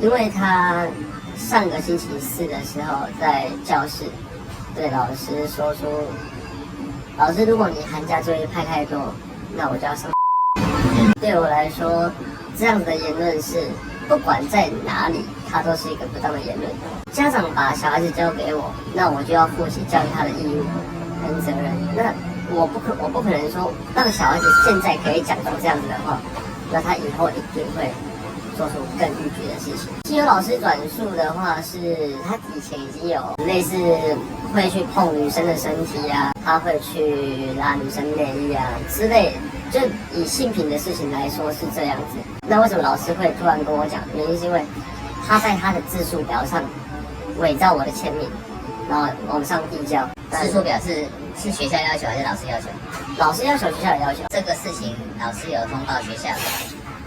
因为他上个星期四的时候在教室对老师说出，老师如果你寒假作业派太多，那我就要上。对我来说，这样子的言论是不管在哪里，它都是一个不当的言论。家长把小孩子交给我，那我就要负起教育他的义务跟责任。那我不可能说让小孩子现在可以讲出这样子的话，那他以后一定会做出更逾矩的事情。既有老师转述的话是，他以前已经有类似会去碰女生的身体啊，他会去拉女生内衣啊之类的。就以性平的事情来说是这样子，那为什么老师会突然跟我讲？原因是因为他在他的字数表上伪造我的签名，然后往上递交。字数表是学校要求还是老师要求？老师要求，学校也要求。这个事情老师有通报学校，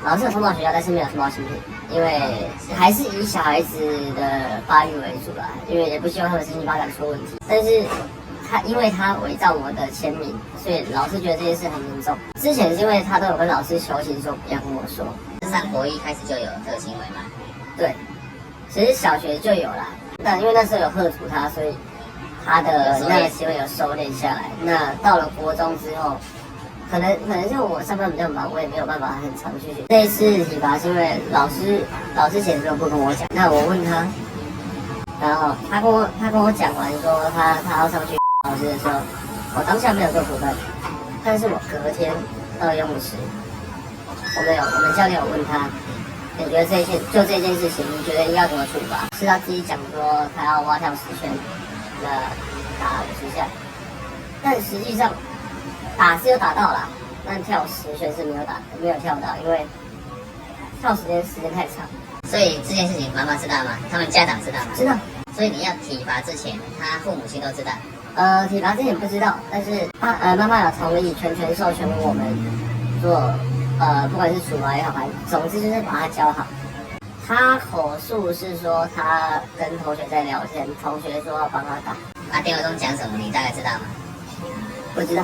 老师有通报学校，但是没有通报性平，因为还是以小孩子的发育为主啦，因为也不希望他们身心发展出问题。但是因为他伪造我的签名，所以老师觉得这件事很严重。之前是因为他都有跟老师求情说不要跟我说。上国一开始就有这个行为嘛？对，其实小学就有啦，但因为那时候有喝阻他，所以他的那个行为有收敛下来。那到了国中之后，可能是我上班比较忙，我也没有办法很常去学。这一次体罚是因为老师写的时候不跟我讲，那我问他，然后他跟我讲完说他要上去老师的时候，我当下没有做处分，但是我隔天到游泳池，我们教练有问他，你觉得这件事情，你觉得应该怎么处罚？是他自己讲说他要蛙跳10圈，那打50下，但实际上打是有打到啦，但跳10圈是没有跳到，因为跳时间太长。所以这件事情妈妈知道吗？他们家长知道吗？知道。所以你要体罚之前，他父母亲都知道。体罚之前不知道，但是妈妈有同意全授权我们做不管是处罚也好，总之就是把他教好。他口述是说他跟同学在聊天，同学说要帮他打。电话中讲什么？你大概知道吗？不知道。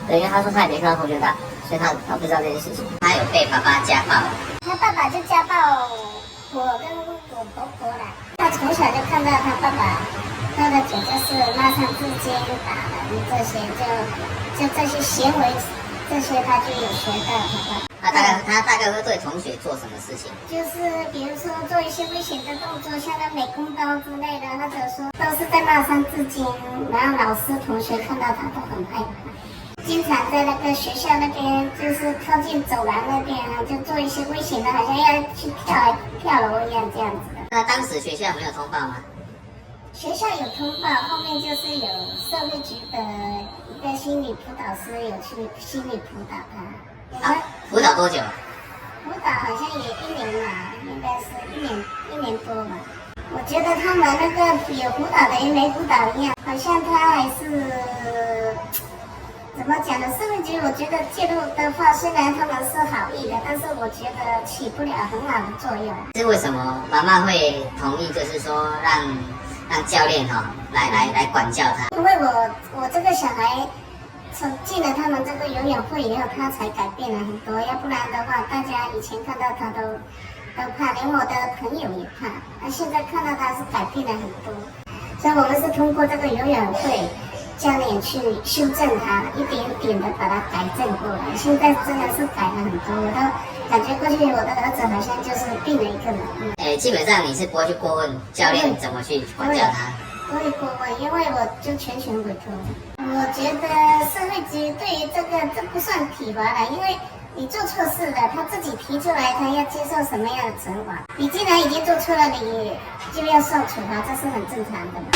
对，因为他说他也没看到同学打，所以他不知道这件事情。他有被爸爸家暴。他爸爸就家暴我跟我婆婆啦。他从小就看到他爸爸喝的酒就是骂上字经、打人这些，就这些行为，这些他就有学到他大概会对同学做什么事情？就是比如说做一些危险的动作，像那美工刀之类的，或者说都是在骂上字经，然后老师同学看到他都很害怕。经常在那个学校那边，就是靠近走廊那边啊，就做一些危险的，好像要去跳楼一样这样子的。那当时学校没有通报吗？学校有通报，后面就是有社会局的一个心理辅导师有去心理辅导他。辅导多久？辅导好像也1年嘛，应该是一年多吧。我觉得他们那个有辅导的也没辅导一样，好像他还是怎么讲呢？社会局我觉得介入的话，虽然他们是好意的，但是我觉得起不了很好的作用。是为什么妈妈会同意，就是说让教练来管教他？因为我这个小孩从进了他们这个游泳会以后，他才改变了很多，要不然的话，大家以前看到他都怕，连我的朋友也怕。那现在看到他是改变了很多，所以我们是通过这个游泳会教练去修正他，一点点的把他改正过来。现在真的是改了很多，我都感觉过去我的儿子好像就是变了一个人。基本上你是不会去过问教练怎么去管教他。不会过问，因为我就全权委托。我觉得社会局对于这不算体罚了，因为你做错事了，他自己提出来，他要接受什么样的惩罚。你既然已经做错了，你就要受处罚，这是很正常的嘛。